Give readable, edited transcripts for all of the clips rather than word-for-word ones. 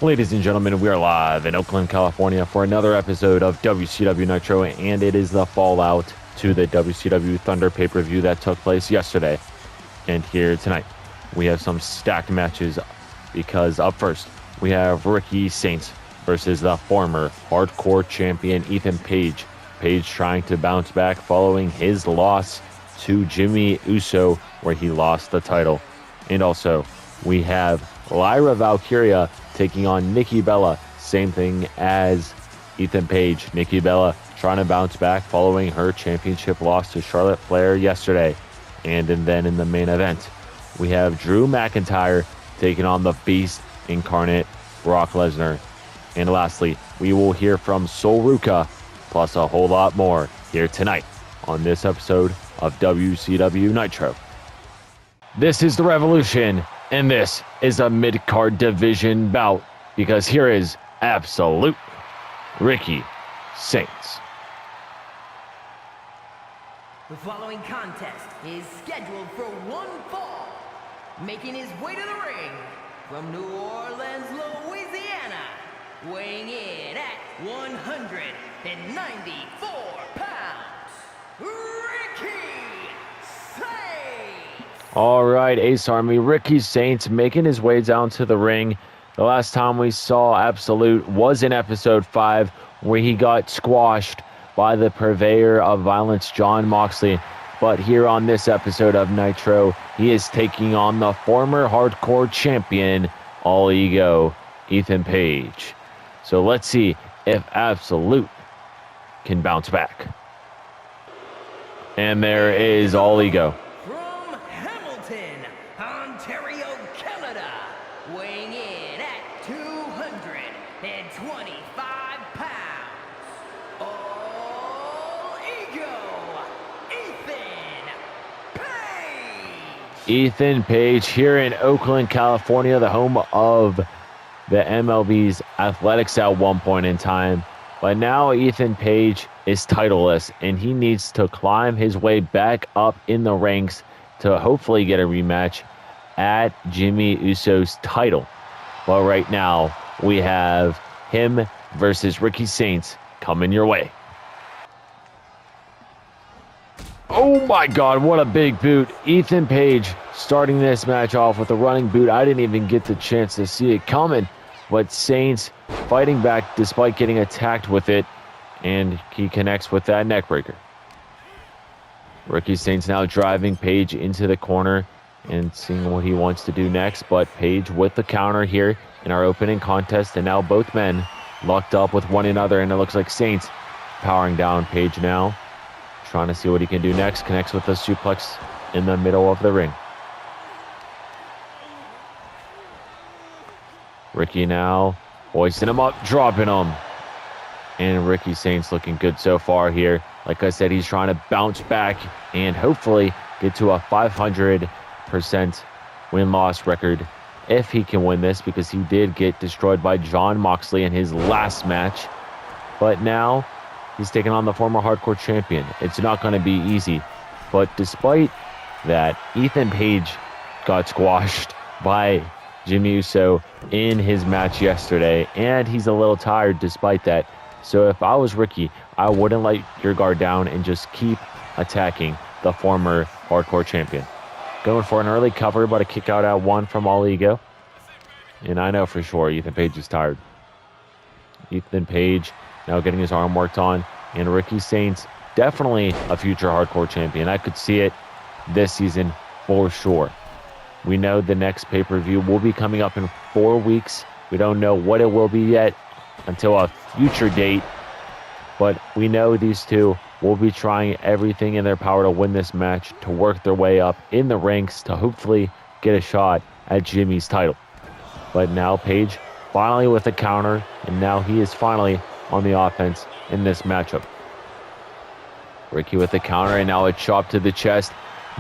Ladies and gentlemen, we are live in Oakland, California for another episode of WCW Nitro, and it is the fallout to the WCW Thunder pay-per-view that took place yesterday. And here tonight, we have some stacked matches because up first, we have Ricky Saints versus the former hardcore champion Ethan Page. Page trying to bounce back following his loss to Jimmy Uso, where he lost the title. And also, we have Lyra Valkyria taking on Nikki Bella. Same thing as Ethan Page. Nikki Bella trying to bounce back following her championship loss to Charlotte Flair yesterday. And then in the main event, we have Drew McIntyre taking on the Beast incarnate Brock Lesnar. And lastly, we will hear from Sol Ruca, plus a whole lot more here tonight on this episode of WCW Nitro. This is the Revolution, and this is a mid-card division bout, because here is Absolute Ricky Saints. The following contest is scheduled for one fall. Making his way to the ring from New Orleans, Louisiana, weighing in at 194 pounds, Ricky Saints. All right, Ace Army, Ricky Saints making his way down to the ring. The last time we saw Absolute was in episode 5, where he got squashed by the purveyor of violence, Jon Moxley. But here on this episode of Nitro, he is taking on the former hardcore champion, All Ego, Ethan Page. So let's see if Absolute can bounce back. And there is All Ego. From Hamilton, Ontario, Canada, weighing in at 225 pounds, All Ego, Ethan Page. Ethan Page here in Oakland, California, the home of the MLB's Athletics at one point in time. But now Ethan Page is titleless, and he needs to climb his way back up in the ranks to hopefully get a rematch at Jimmy Uso's title. But right now, we have him versus Ricky Saints coming your way. Oh my God, what a big boot. Ethan Page starting this match off with a running boot. I didn't even get the chance to see it coming. But Saints fighting back despite getting attacked with it, and he connects with that neckbreaker. Ricky Saints now driving Page into the corner and seeing what he wants to do next, but Page with the counter here in our opening contest, and now both men locked up with one another, and it looks like Saints powering down Page now, trying to see what he can do next. Connects with the suplex in the middle of the ring. Ricky now hoisting him up, dropping him. And Ricky Saints looking good so far here. Like I said, he's trying to bounce back and hopefully get to a 500% win-loss record if he can win this, because he did get destroyed by Jon Moxley in his last match. But now he's taking on the former hardcore champion. It's not going to be easy. But despite that, Ethan Page got squashed by Jimmy Uso in his match yesterday, and he's a little tired despite that. So if I was Ricky, I wouldn't let your guard down and just keep attacking the former hardcore champion. Going for an early cover, but a kick out at 1 from All Ego. And I know for sure Ethan Page is tired. Ethan Page now getting his arm worked on, and Ricky Saints definitely a future hardcore champion. I could see it this season for sure. We know the next pay-per-view will be coming up in 4 weeks. We don't know what it will be yet until a future date. But we know these two will be trying everything in their power to win this match, to work their way up in the ranks, to hopefully get a shot at Jimmy's title. But now Page finally with a counter, and now he is finally on the offense in this matchup. Ricky with the counter, and now a chop to the chest,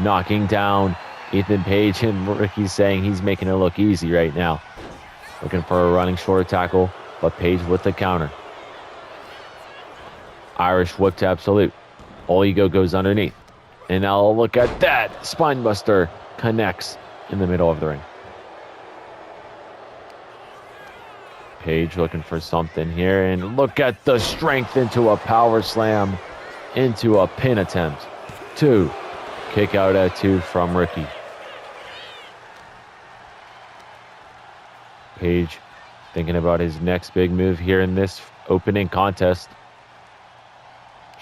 knocking down Ethan Page, and Ricky's saying he's making it look easy right now. Looking for a running shoulder tackle, but Page with the counter. Irish whip to Absolute. All Ego goes underneath. And now look at that. Spinebuster connects in the middle of the ring. Page looking for something here, and look at the strength into a power slam, into a pin attempt. 2. Kick out at 2 from Ricky. Page thinking about his next big move here in this opening contest.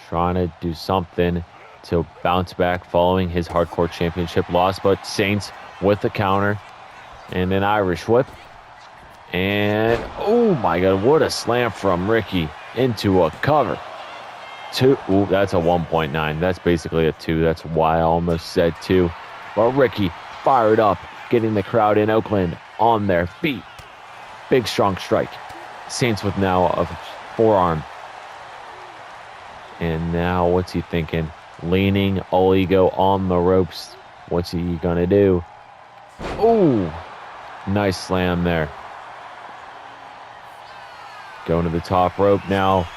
Trying to do something to bounce back following his Hardcore Championship loss, but Saints with the counter and an Irish whip. And, oh my God, what a slam from Ricky into a cover. 2. Ooh, that's a 1.9. That's basically a 2. That's why I almost said 2. But Ricky fired up, getting the crowd in Oakland on their feet. Big, strong strike. Saints with now a forearm. And now what's he thinking? Leaning all ego on the ropes. What's he going to do? Oh, nice slam there. Going to the top rope now.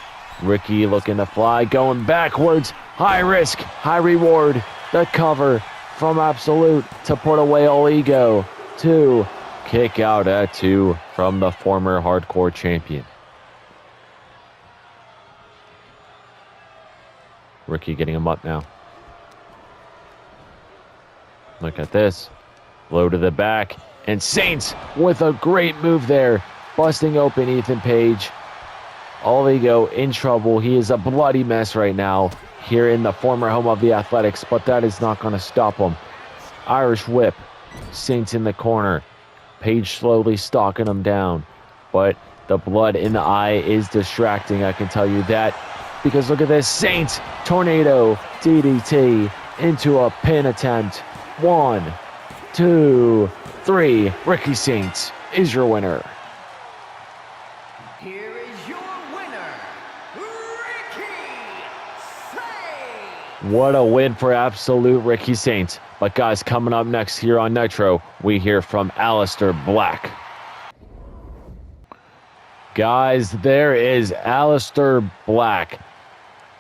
Ricky looking to fly, going backwards. High risk, high reward. The cover from Absolute to put away all ego. 2. Kick out at 2 from the former Hardcore Champion. Ricky getting him up now. Look at this. Low to the back. And Saints with a great move there. Busting open Ethan Page. All ego in trouble. He is a bloody mess right now here in the former home of the Athletics, but that is not going to stop him. Irish whip. Saints in the corner. Page slowly stalking him down. But the blood in the eye is distracting, I can tell you that. Because look at this. Saints tornado DDT into a pin attempt. 1, 2, 3. Ricky Saints is your winner. Here is your winner, Ricky Saints. What a win for Absolute Ricky Saints. But guys, coming up next here on Nitro, we hear from Aleister Black. Guys, there is Aleister Black,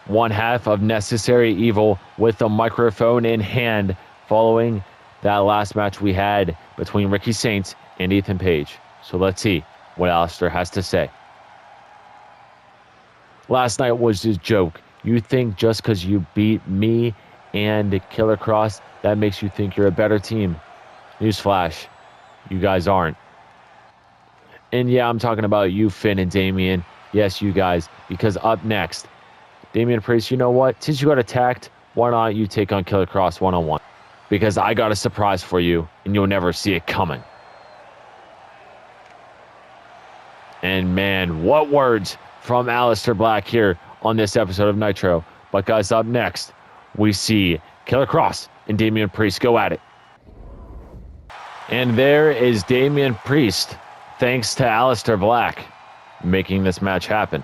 one half of Necessary Evil, with a microphone in hand following that last match we had between Ricky Saints and Ethan Page. So let's see what Aleister has to say. Last night was just a joke. You think just because you beat me and Killer Kross, that makes you think you're a better team. Newsflash, you guys aren't. And yeah, I'm talking about you, Finn and Damian. Yes, you guys, because up next, Damian Priest, you know what? Since you got attacked, why not you take on Killer Kross one-on-one? Because I got a surprise for you, and you'll never see it coming. And man, what words from Aleister Black here on this episode of Nitro. But guys, up next, we see Killer Kross and Damian Priest go at it. And there is Damian Priest, thanks to Aleister Black, making this match happen.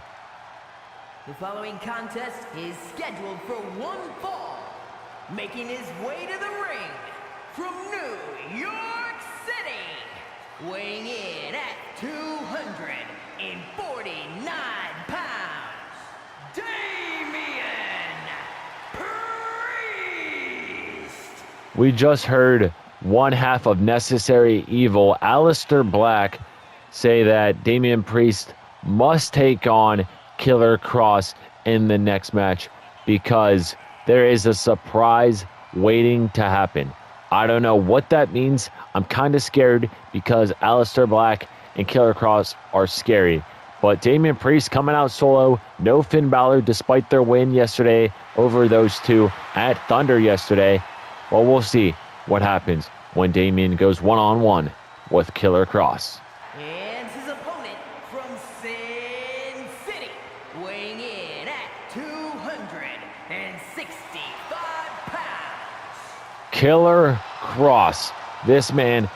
The following contest is scheduled for one fall. Making his way to the ring from New York City, weighing in at 249 pounds, Damian Priest. We just heard one half of Necessary Evil, Aleister Black, say that Damian Priest must take on Killer Kross in the next match because there is a surprise waiting to happen. I don't know what that means. I'm kind of scared because Aleister Black and Killer Kross are scary. But Damian Priest coming out solo, no Finn Balor despite their win yesterday over those two at Thunder yesterday. Well, we'll see what happens when Damian goes one-on-one with Killer Kross. And his opponent from Sin City, weighing in at 265 pounds. Killer Kross. This man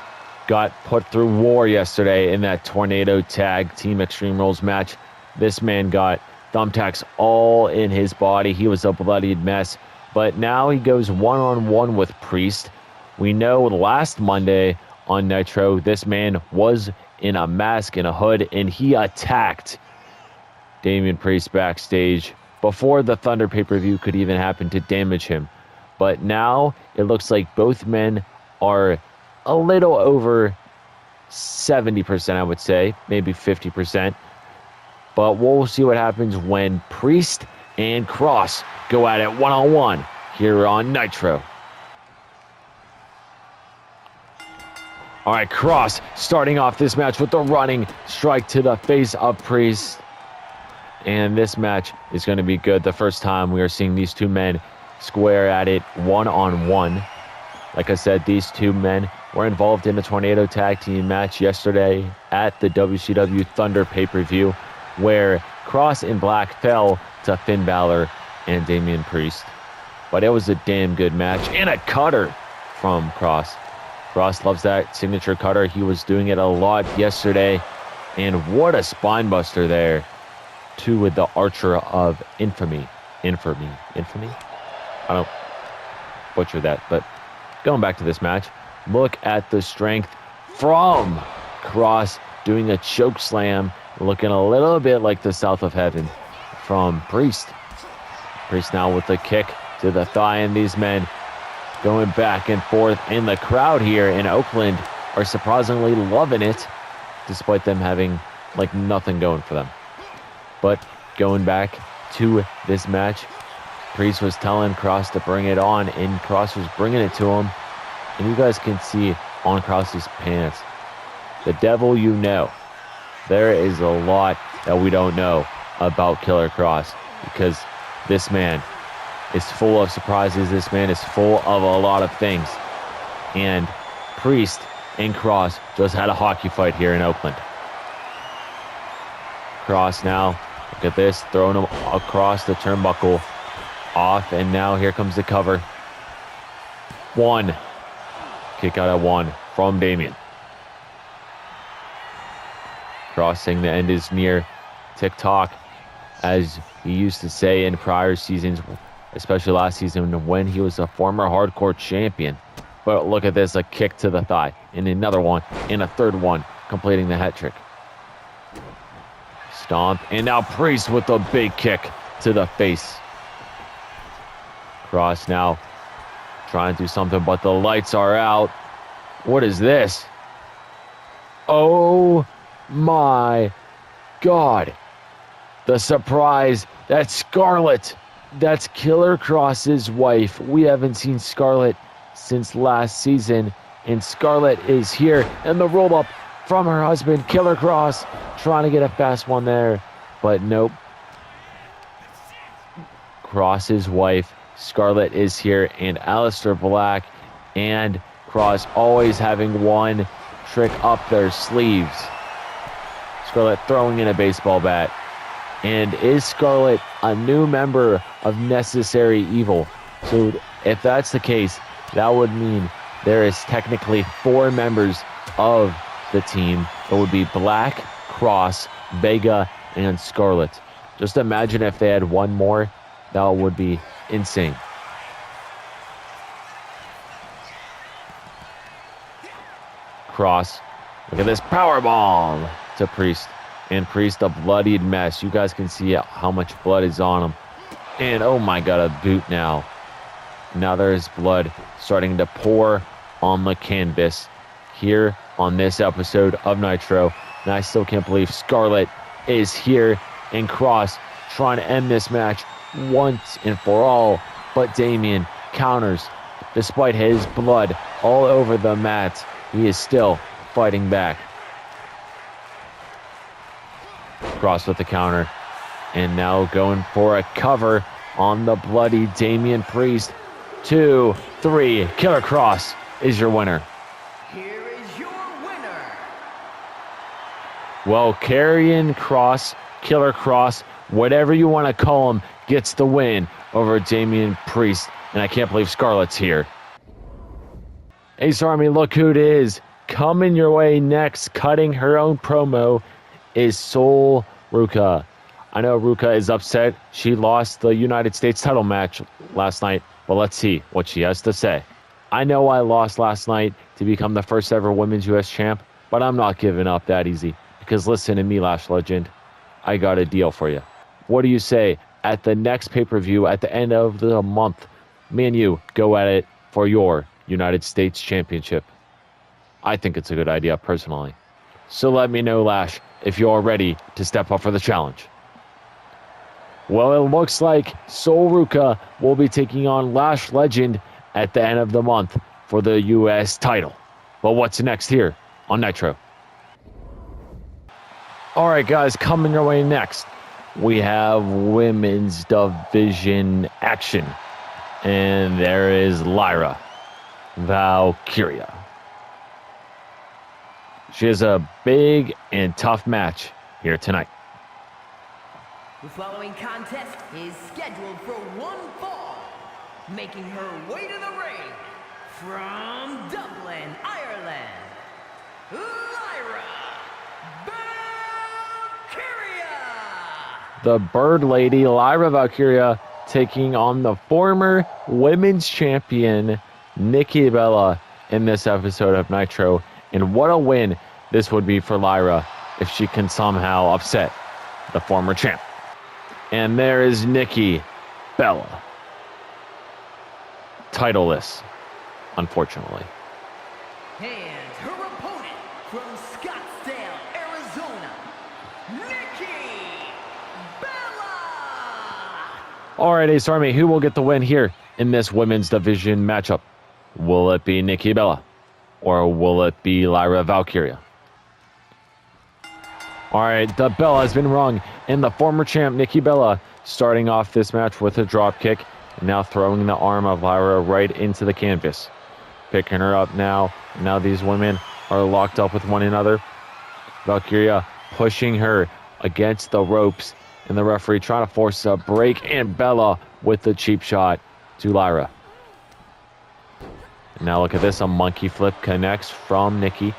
got put through war yesterday in that Tornado Tag Team Extreme Rules match. This man got thumbtacks all in his body. He was a bloodied mess. But now he goes one-on-one with Priest. We know last Monday on Nitro, this man was in a mask and a hood, and he attacked Damian Priest backstage before the Thunder pay-per-view could even happen to damage him. But now it looks like both men are a little over 70%, I would say, maybe 50%. But we'll see what happens when Priest and Cross go at it one-on-one here on Nitro. All right, Cross starting off this match with the running strike to the face of Priest. And this match is going to be good. The first time we are seeing these two men square at it one-on-one. Like I said, these two men were involved in a Tornado Tag Team match yesterday at the WCW Thunder pay-per-view, where Cross and Black fell to Finn Balor and Damian Priest. But it was a damn good match, and a cutter from Cross. Cross loves that signature cutter. He was doing it a lot yesterday, and what a spine buster there, too, with the Archer of Infamy. Infamy? I don't butcher that, but going back to this match, look at the strength from Cross doing a choke slam, looking a little bit like the South of Heaven from Priest. Priest now with the kick to the thigh, and these men going back and forth. And the crowd here in Oakland are surprisingly loving it, despite them having like nothing going for them. But going back to this match, Priest was telling Cross to bring it on, and Cross was bringing it to him. And you guys can see on Cross's pants, the devil you know. There is a lot that we don't know about Killer Cross, because this man is full of surprises. This man is full of a lot of things. And Priest and Cross just had a hockey fight here in Oakland. Cross now, look at this, throwing him across the turnbuckle, off, and now here comes the cover. One. Kick out at one from Damian. Cross saying the end is near. TikTok, as he used to say in prior seasons, especially last season when he was a former hardcore champion. But look at this, a kick to the thigh, and another one, and a third one, completing the hat trick. Stomp, and now Priest with a big kick to the face. Cross now trying to do something, but the lights are out. What is this? Oh my God. The surprise, that's Scarlett. That's Killer Cross's wife. We haven't seen Scarlett since last season, and Scarlett is here. And the roll up from her husband, Killer Cross, trying to get a fast one there, but nope. Cross's wife, Scarlett, is here, and Aleister Black and Cross always having one trick up their sleeves. Scarlett throwing in a baseball bat. And is Scarlett a new member of Necessary Evil? So if that's the case, that would mean there is technically 4 members of the team. It would be Black, Cross, Vega, and Scarlett. Just imagine if they had one more. That would be insane. Cross, look at this powerbomb to Priest. And Priest, a bloodied mess. You guys can see how much blood is on him. And oh my God, a boot now. Now there is blood starting to pour on the canvas here on this episode of Nitro. And I still can't believe Scarlett is here, and Cross trying to end this match once and for all. But Damian counters. Despite his blood all over the mat, he is still fighting back. Cross with the counter, and now going for a cover on the bloody Damian Priest. 2, 3, Killer Cross is your winner. Here is your winner. Well, Karrion Kross, Killer Cross, whatever you want to call him, gets the win over Damian Priest, and I can't believe Scarlett's here. Ace Army, look who it is. Coming your way next, cutting her own promo, is Sol Ruca. I know Ruca is upset. She lost the United States title match last night, but let's see what she has to say. I know I lost last night to become the first ever women's U.S. champ, but I'm not giving up that easy, because listen to me, Lash Legend. I got a deal for you. What do you say at the next pay-per-view at the end of the month? Me and you go at it for your United States Championship. I think it's a good idea, personally. So let me know, Lash, if you're ready to step up for the challenge. Well, it looks like Sol Ruca will be taking on Lash Legend at the end of the month for the U.S. title. But what's next here on Nitro? All right, guys, coming your way next, we have women's division action. And there is Lyra Valkyria. She has a big and tough match here tonight. The following contest is scheduled for one fall. Making her way to the ring from Dublin, Ireland, Lyra Valkyria. The Bird Lady, Lyra Valkyria, taking on the former women's champion, Nikki Bella, in this episode of Nitro. And what a win this would be for Lyra if she can somehow upset the former champ. And there is Nikki Bella. Titleless, unfortunately. And her opponent from Scottsdale, Arizona, Nikki Bella. All right, Ace Army, who will get the win here in this women's division matchup? Will it be Nikki Bella or will it be Lyra Valkyria? All right, the bell has been rung, and the former champ, Nikki Bella, starting off this match with a drop kick, and now throwing the arm of Lyra right into the canvas. Picking her up now. Now these women are locked up with one another. Valkyria pushing her against the ropes, and the referee trying to force a break, and Bella with the cheap shot to Lyra. And now look at this, a monkey flip connects from Nikki.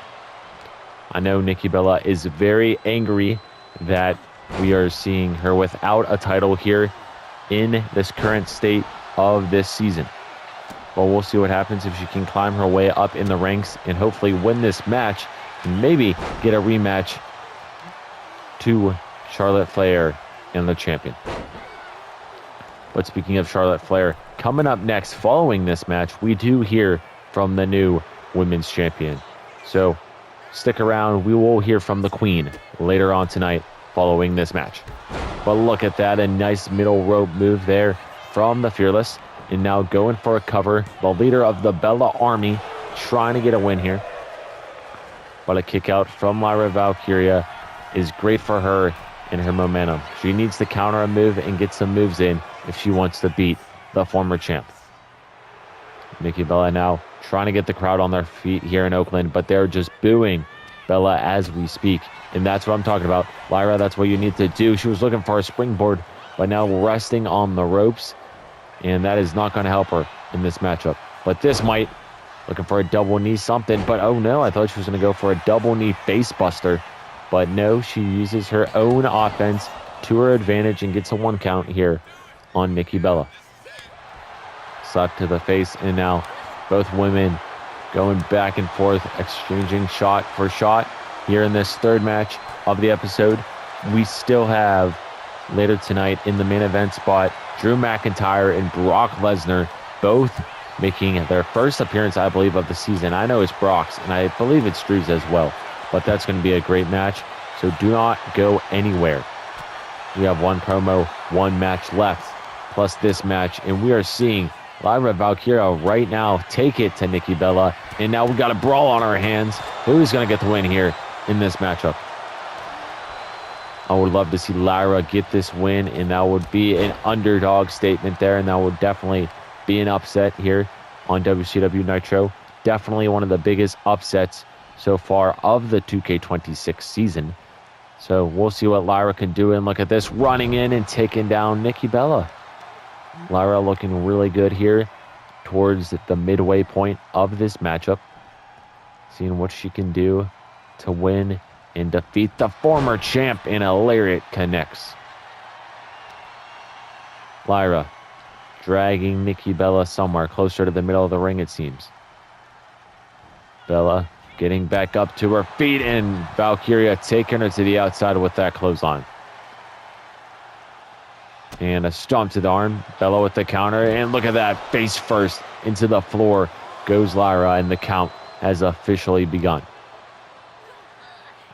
I know Nikki Bella is very angry that we are seeing her without a title here in this current state of this season. But we'll see what happens if she can climb her way up in the ranks and hopefully win this match and maybe get a rematch to Charlotte Flair and the champion. But speaking of Charlotte Flair, coming up next following this match, we do hear from the new women's champion. So stick around. We will hear from the Queen later on tonight following this match. But look at that, a nice middle rope move there from the Fearless. And now going for a cover, the leader of the Bella Army trying to get a win here. But a kick out from Lyra Valkyria is great for her and her momentum. She needs to counter a move and get some moves in if she wants to beat the former champ. Nikki Bella now trying to get the crowd on their feet here in Oakland, but they're just booing Bella as we speak. And that's what I'm talking about. Lyra, that's what you need to do. She was looking for a springboard, but now resting on the ropes. And that is not going to help her in this matchup. But this might. Looking for a double knee something. But oh no, I thought she was going to go for a double knee face buster. But no, she uses her own offense to her advantage and gets a 1 count here on Nikki Bella. Slap to the face, and now both women going back and forth, exchanging shot for shot here in this third match of the episode. We still have later tonight in the main event spot Drew McIntyre and Brock Lesnar, both making their first appearance, I believe, of the season. I know it's Brock's, and I believe it's Drew's as well, but that's going to be a great match, so do not go anywhere. We have one promo, one match left, plus this match, and we are seeing Lyra Valkyria right now take it to Nikki Bella, and now we got a brawl on our hands. Who's going to get the win here in this matchup? I would love to see Lyra get this win, and that would be an underdog statement there, and that would definitely be an upset here on WCW Nitro. Definitely one of the biggest upsets so far of the 2K26 season. So we'll see what Lyra can do, and look at this, running in and taking down Nikki Bella. Lyra looking really good here towards the midway point of this matchup. Seeing what she can do to win and defeat the former champ, and a lariat connects. Lyra dragging Nikki Bella somewhere closer to the middle of the ring, it seems. Bella getting back up to her feet, and Valkyria taking her to the outside with that clothesline. And a stomp to the arm. Bella with the counter, and look at that, face first into the floor goes Lyra, and the count has officially begun.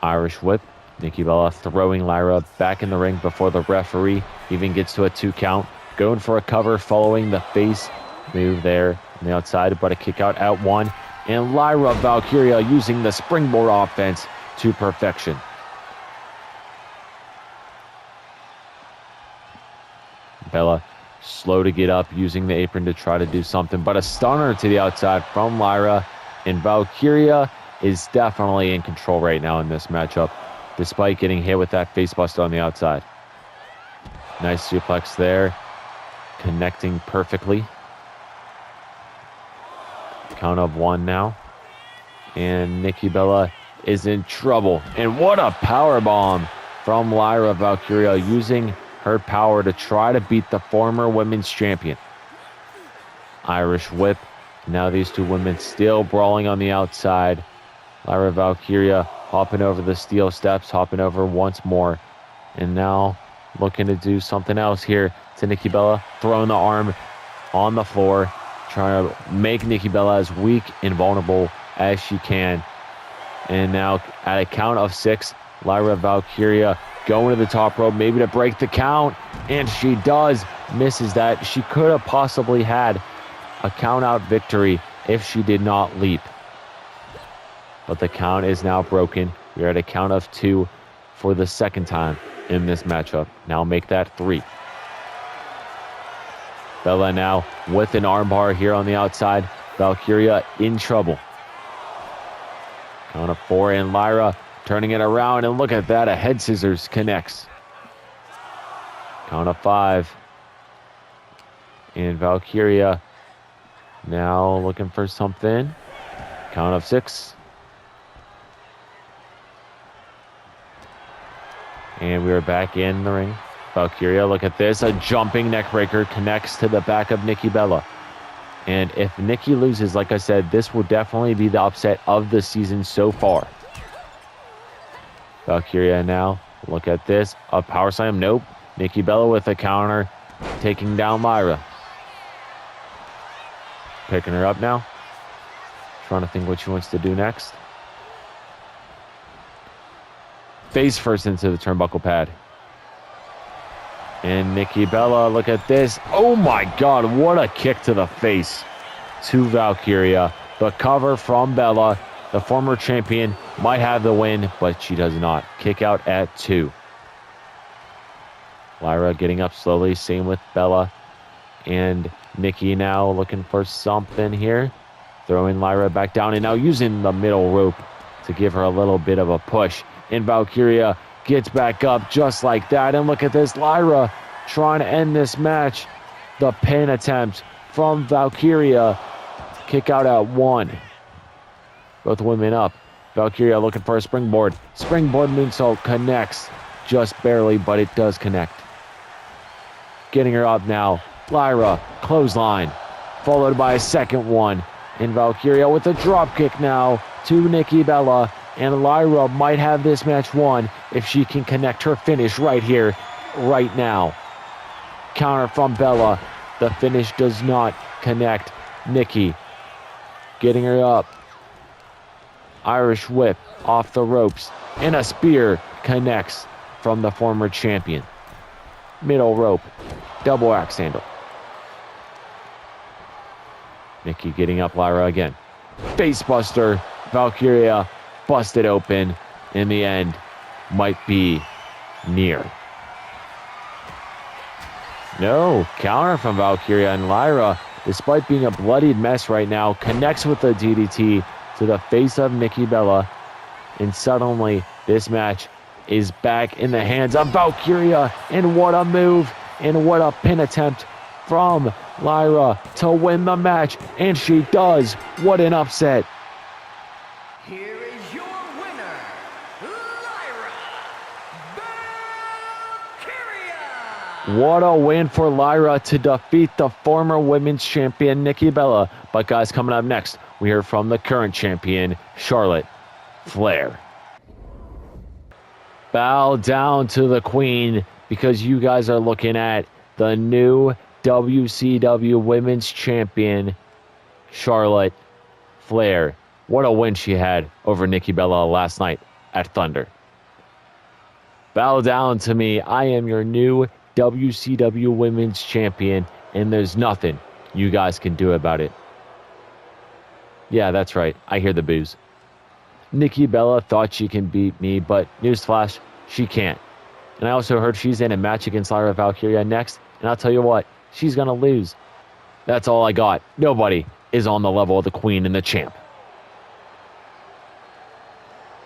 Irish whip. Nikki Bella throwing Lyra back in the ring before the referee even gets to a 2 count. Going for a cover following the face move there on the outside, but a kick out at 1. And Lyra Valkyria using the springboard offense to perfection. Bella slow to get up, using the apron to try to do something, but a stunner to the outside from Lyra, and Valkyria is definitely in control right now in this matchup, despite getting hit with that facebuster on the outside. Nice suplex there, connecting perfectly. Count of 1 now, and Nikki Bella is in trouble. And what a power bomb from Lyra Valkyria, using her power to try to beat the former women's champion. Irish whip. Now these two women still brawling on the outside. Lyra Valkyria hopping over the steel steps, hopping over once more, and now looking to do something else here to Nikki Bella, throwing the arm on the floor, trying to make Nikki Bella as weak and vulnerable as she can. And now at a count of 6, Lyra Valkyria going to the top rope, maybe to break the count, and she does. Misses that. She could have possibly had a count out victory if she did not leap. But the count is now broken. We are at a count of 2 for the second time in this matchup. Now make that 3. Bella now with an armbar here on the outside. Valkyria in trouble. Count of 4, and Lyra turning it around, and look at that, a head scissors connects. Count of 5. And Valkyria now looking for something. Count of 6. And we are back in the ring. Valkyria, look at this, a jumping neckbreaker connects to the back of Nikki Bella. And if Nikki loses, like I said, this will definitely be the upset of the season so far. Valkyria now, look at this, a power slam, nope. Nikki Bella with a counter, taking down Lyra. Picking her up now. Trying to think what she wants to do next. Face first into the turnbuckle pad. And Nikki Bella, look at this. Oh my God, what a kick to the face to Valkyria. The cover from Bella. The former champion might have the win, but she does not. Kick out at 2. Lyra getting up slowly, same with Bella. And Nikki now looking for something here. Throwing Lyra back down, and now using the middle rope to give her a little bit of a push. And Valkyria gets back up just like that. And look at this, Lyra trying to end this match. The pin attempt from Valkyria. Kick out at 1. Both women up. Valkyria looking for a springboard. Springboard moonsault connects. Just barely, but it does connect. Getting her up now. Lyra, clothesline. Followed by a second one. And Valkyria with a drop kick now to Nikki Bella. And Lyra might have this match won if she can connect her finish right here, right now. Counter from Bella. The finish does not connect. Nikki getting her up. Irish whip off the ropes. And a spear connects from the former champion. Middle rope. Double axe handle. Nikki getting up Lyra again. Facebuster. Valkyria busted open. In the end, might be near. No, counter from Valkyria, and Lyra, despite being a bloodied mess right now, connects with the DDT to the face of Nikki Bella. And suddenly, this match is back in the hands of Valkyria. And what a move, and what a pin attempt from Lyra to win the match. And she does. What an upset. Here is your winner, Lyra Valkyria. What a win for Lyra to defeat the former women's champion, Nikki Bella. But guys, coming up next, we hear from the current champion, Charlotte Flair. Bow down to the queen, because you guys are looking at the new WCW Women's Champion, Charlotte Flair. What a win she had over Nikki Bella last night at Thunder. Bow down to me. I am your new WCW Women's Champion, and there's nothing you guys can do about it. Yeah, that's right. I hear the boos. Nikki Bella thought she can beat me, but newsflash, she can't. And I also heard she's in a match against Lyra Valkyria next, and I'll tell you what, she's going to lose. That's all I got. Nobody is on the level of the Queen and the Champ.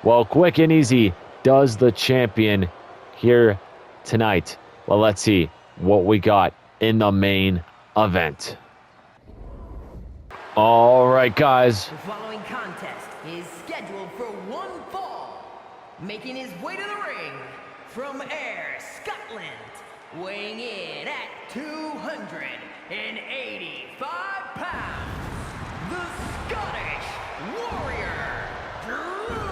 Well, quick and easy does the champion here tonight. Well, let's see what we got in the main event. All right, guys. The following contest is scheduled for one fall. Making his way to the ring from Ayr, Scotland, weighing in at 285 pounds, the Scottish Warrior, Drew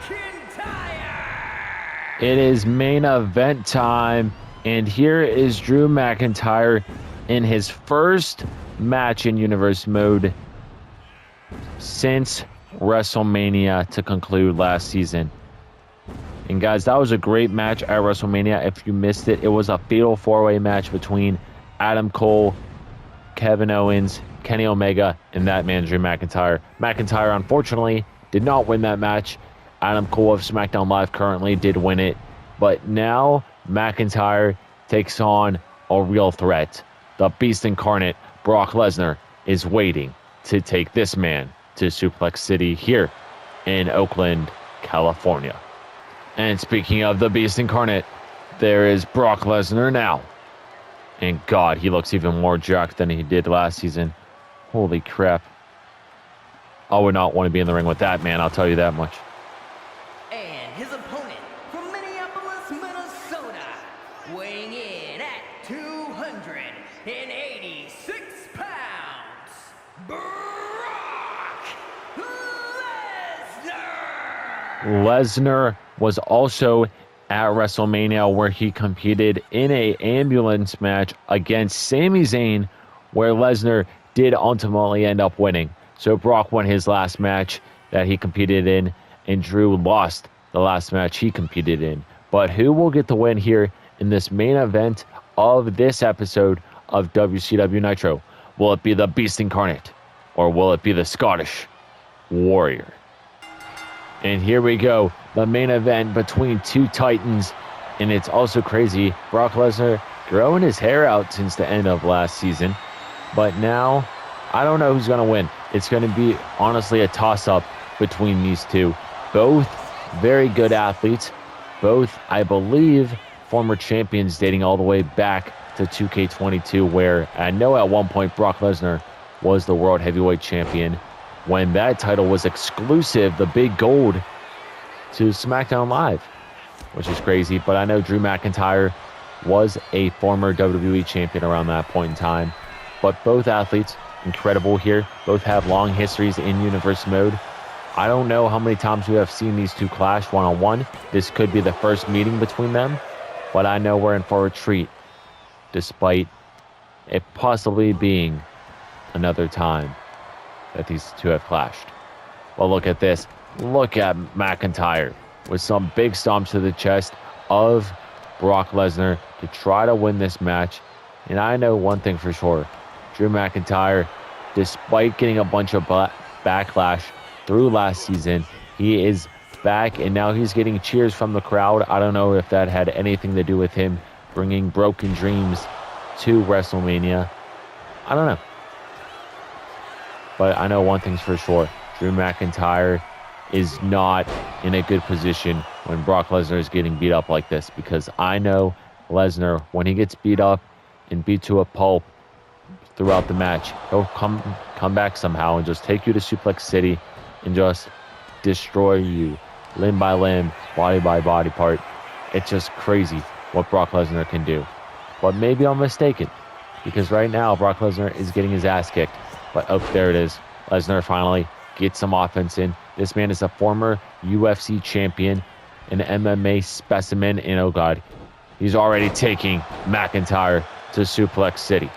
McIntyre. It is main event time, and here is Drew McIntyre in his first match in Universe Mode since WrestleMania to conclude last season. And guys, that was a great match at WrestleMania. If you missed it, it was a fatal four-way match between Adam Cole, Kevin Owens, Kenny Omega, and that man, Drew McIntyre. McIntyre, unfortunately, did not win that match. Adam Cole of SmackDown Live currently did win it. But now, McIntyre takes on a real threat. The Beast Incarnate, Brock Lesnar, is waiting to take this man to Suplex City here in Oakland, California. And speaking of the Beast Incarnate, there is Brock Lesnar now. And God, he looks even more jacked than he did last season. Holy crap. I would not want to be in the ring with that man, I'll tell you that much. And his opponent from Minneapolis, Minnesota, weighing in at 286 pounds, Brock Lesnar. Lesnar was also at WrestleMania, where he competed in a ambulance match against Sami Zayn, where Lesnar did ultimately end up winning. So Brock won his last match that he competed in, and Drew lost the last match he competed in. But who will get the win here in this main event of this episode of WCW Nitro? Will it be the Beast Incarnate, or will it be the Scottish Warrior? And here we go, the main event between two titans. And it's also crazy, Brock Lesnar growing his hair out since the end of last season. But now, I don't know who's going to win. It's going to be, honestly, a toss-up between these two. Both very good athletes. Both, I believe, former champions dating all the way back to 2K22, where I know at one point Brock Lesnar was the World Heavyweight Champion when that title was exclusive, the big gold, to SmackDown Live, which is crazy. But I know Drew McIntyre was a former WWE champion around that point in time. But both athletes, incredible here. Both have long histories in Universe Mode. I don't know how many times we have seen these two clash one-on-one. This could be the first meeting between them, but I know we're in for a treat, despite it possibly being another time that these two have clashed. Well, look at this. Look at McIntyre with some big stomps to the chest of Brock Lesnar to try to win this match. And I know one thing for sure. Drew McIntyre, despite getting a bunch of backlash through last season, he is back, and now he's getting cheers from the crowd. I don't know if that had anything to do with him bringing Broken Dreams to WrestleMania. I don't know. But I know one thing's for sure. Drew McIntyre is not in a good position when Brock Lesnar is getting beat up like this, because I know Lesnar, when he gets beat up and beat to a pulp throughout the match, he'll come back somehow and just take you to Suplex City and just destroy you limb by limb, body by body part. It's just crazy what Brock Lesnar can do. But maybe I'm mistaken, because right now Brock Lesnar is getting his ass kicked. But oh, there it is. Lesnar finally gets some offense in. This man is a former UFC champion, an MMA specimen, and oh God, he's already taking McIntyre to Suplex City.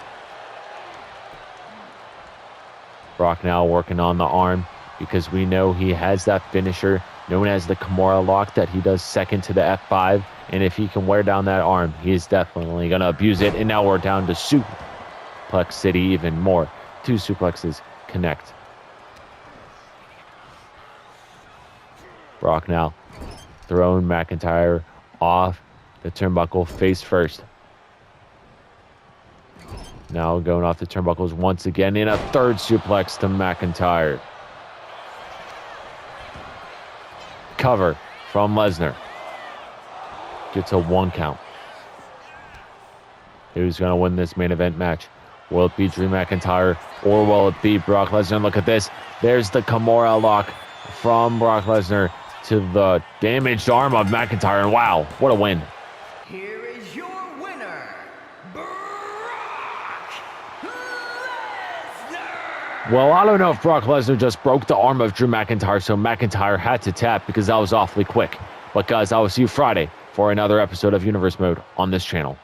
Brock now working on the arm, because we know he has that finisher known as the Kimura lock that he does second to the F5. And if he can wear down that arm, he is definitely going to abuse it. And now we're down to Suplex City even more. 2 suplexes connect. Brock now throwing McIntyre off the turnbuckle face first. Now going off the turnbuckles once again in a 3rd suplex to McIntyre. Cover from Lesnar. Gets a 1 count. Who's going to win this main event match? Will it be Drew McIntyre or will it be Brock Lesnar? Look at this. There's the Kimura lock from Brock Lesnar to the damaged arm of McIntyre. And wow, what a win. Here is your winner, Brock Lesnar! Well, I don't know if Brock Lesnar just broke the arm of Drew McIntyre, so McIntyre had to tap because that was awfully quick. But guys, I will see you Friday for another episode of Universe Mode on this channel.